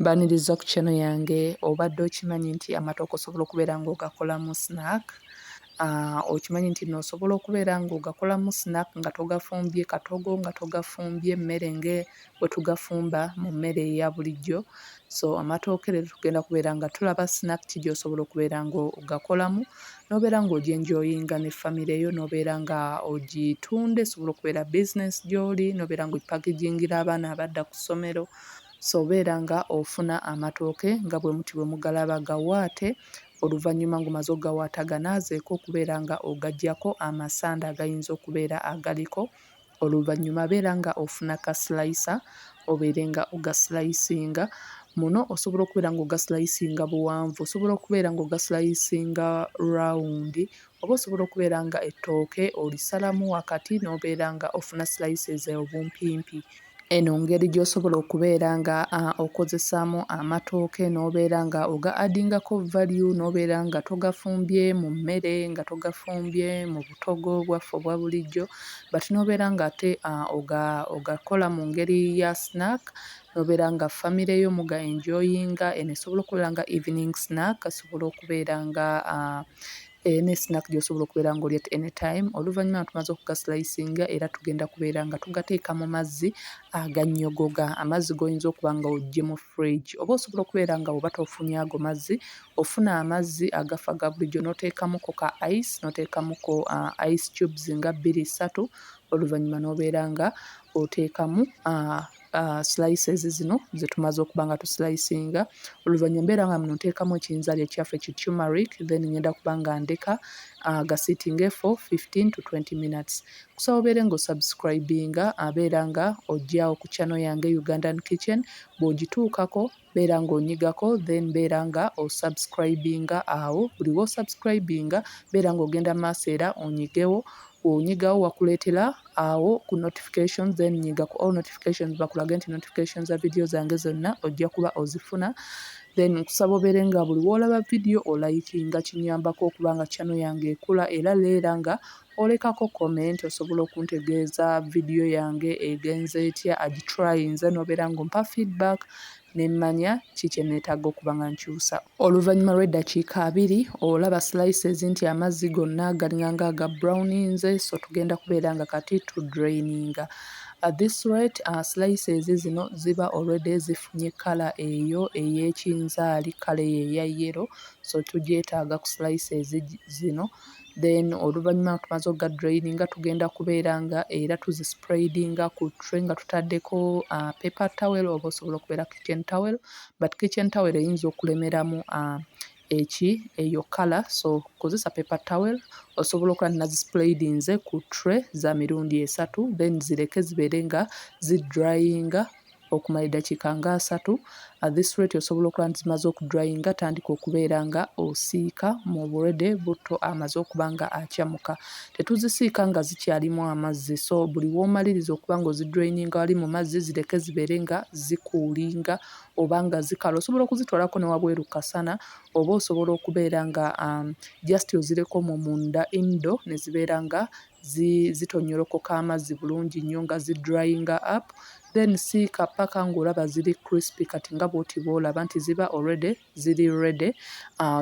Mbaniriza ku channel yange obadde okimanyi nti amatooke osobola okubeera ng'ogakolamu snack. Okimanyi nti n'osobola okubeera ng'ogakolamu snack nga togafumbye katogo, nga togafumbye mmere bwe tugafumba mu mmere eya bulijjo. So amatooke leero tugenda kubeera nga tulaba snack ki gy'osobola okubeera ng'ogakolamu n'obeera ng'ogyenjoyinga ne famire yo, n'obeera nga ogitunda, esobola okubeera business gy'oli, n'obeera ng'ogipackaging'ira abaana abadda ku ssomero. So obeera nga ofuna amatooke nga bwe muti bwe mugalaba, gawaate. Oluvannyuma ng'omaze ogawaata ganaazeeko okubeera nga ogaggyako amasanda agayinza okubeera agaliko. Oluvannyuma beera nga ofuna ka slicer, obeere nga ogaslicinga. Muno osobola okubeera ng'ogaslicinga buwanvu, osobola okubeera ng'ogaslicinga round, oba osobola okubeera nga ettooke olisalamu wakati n'obeera nga ofuna slices obumpimpi. Eno ngeri gy'osobola okubeera nga okozesaamu amatooke n'obeera nga oga-addingako value, n'obeera nga togafumbye mu mmere, nga togafumbye mu butogo bwaffe obwa bulijjo, but n'obeera ng'ate ogakola mu ngeri ya snack, n'obeera nga famire yo muga-enjoyinga. Eno esobola okubeera nga evening snack, esobola okubeera nga ne snack gy'osobola okubeera ng'oli at anytime. Oluvannyuma nga tumaze okugaslicinga era tugenda kubeera nga tugateeka mu mazzi agannyogoga, amazzi g'oyinza okuba nga oggye mu fridge, oba osobola okubeera nga bw'oba tofunye ago mazzi, ofuna amazzi agafa aga bulijjo n'oteekamuko ka ice, n'oteekamuko ice cubes nga 2-3, oluvannyuma n'obeera nga oteekamu slices zino ze tumaze okuba nga tuslicinga. Oluvannyuma mbeera nga muno nteekamu ekiyinzaali ekyaffe ki turmeric, then ngenda kuba nga ndeka gasiitinge for 15 to 20 minutes. Kusaba obeere ng'osubscribinga, abeera nga ojjaawo ku channel yange Ugandan Kitchen, bw'ogituukako beera ng'onyigako, then beera nga osubscribinga awo. Buli lw'osubscribinga beera ng'ogenda maaso era onyigewo. Bw'onyigawo wakuleetera awo ku notifications, then nyiga ku all notifications bakulage nti notifications za video zange zonna ojja kuba ozifuna. Then nkusaba obeere nga buli lw'olaba video olayikinga, kinyambako okuba nga channel yange ekula, era leera nga olekako comment osobola okuntegeeza video yange egenze etya, agitrayinze, n'obeera ng'ompa feedback ne mmanya ki kye neetaaga okuba nga nkyusa. Oluvannyuma lw'eddakiika 2 olaba slices nti amazzi gonna galinganga aga browninze, so tugenda kubeera nga kati tudraininga. At this rate, slices zino ziba already zifunye kala eyo ey'ekinzaali, kala eyo eya yellow, so tugyetaaga ku slices zino. Then oluvannyuma tumaze okugadraininga tugenda kubeera nga era tuzispreadinga ku tray nga tutaddeko paper towel, oba osobola okubeera kitchen towel, but kitchen towel eyinza okulemeramu eyo kala, so kozesa paper towel. Osobola okuba nazispreadinze ku tray za mirundi 3, then zireke zibeere nga zidrayinga okumala eddakiika nga 3. At this rate osobola okuba zimaze okudrayinga, tandika okubeera nga osiika mu burede butto amaze okuba nga akyamuka. Tetuzisiika nga zikyalimu amazzi, so buli w'omaliriza okuba nga ozidraininga wali mu mazzi, zireke zibeere nga zikuulinga oba nga zikala. Osobola okuzitwalako ne wabweru kasana, oba osobola okubeera nga just ozireko mu munda indoor ne zibeera nga zitonyolokoka amazzi bulungi nnyo nga zidrayinga up. Then siika paka ng'olaba ziri crispy, kati nga bw'oti bw'olaba nti ziba already ziri ready.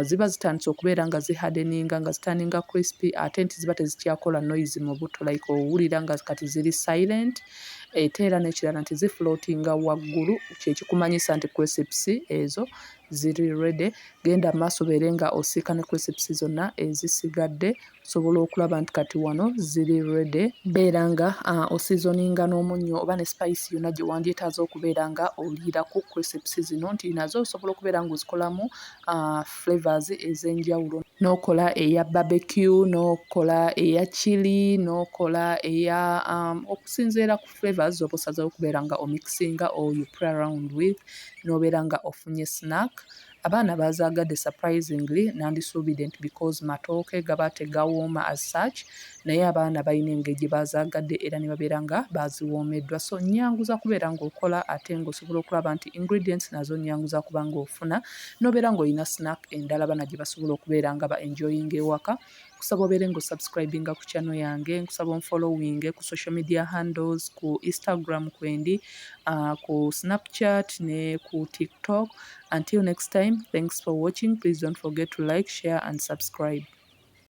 Ziba zitandise okubeera nga zihardeninga, nga zitaninga crispy, ate nti ziba tezikyakola noise mu butto, like owulira nga kati ziri silent. Ate era n'ekirala nti zifloatinga waggulu, kye kikumanyisa nti crisps ezo ziri ready. Genda maaso obeere nga osiika ne crisps zonna ezisigadde, osobola okulaba nti kati wano ziri ready. Beera nga osizoninga n'omunnyo oba ne spice yonna gye wandyetaaze okubeera nga oliira ku crisps zino, nti nazo osobola okubeera ng'ozikolamu flavors ez'enjawulo. N'okola eya barbecue, n'okola eya chili, n'okola eya okusinziira ku flavors z'oba osazeewo okubeera nga omixinga or you play around with, n'obeera nga ofunye snack. Abaana bazaagadde surprisingly, nandisuubidde nti because matooke gaba tegawooma as such, naye abaana balina engeri gye bazaagadde era ne babeera nga baziwoomeddwa. So nnyanguza kubeera ng'okola ate ng'osobola okulaba nti ingredients nazo nnyanguza kuba ng'ofuna, n'obeera ng'olina snack endala baana gye basobola okubeera nga enjoying ewaka. Nkusaba obeere ng'osubscribinga ku channel yange, nkusaba onfollowing ku social media handles, ku Instagram kwendi, ku Snapchat ne ku TikTok. Until next time, thanks for watching. Please don't forget to like, share and subscribe.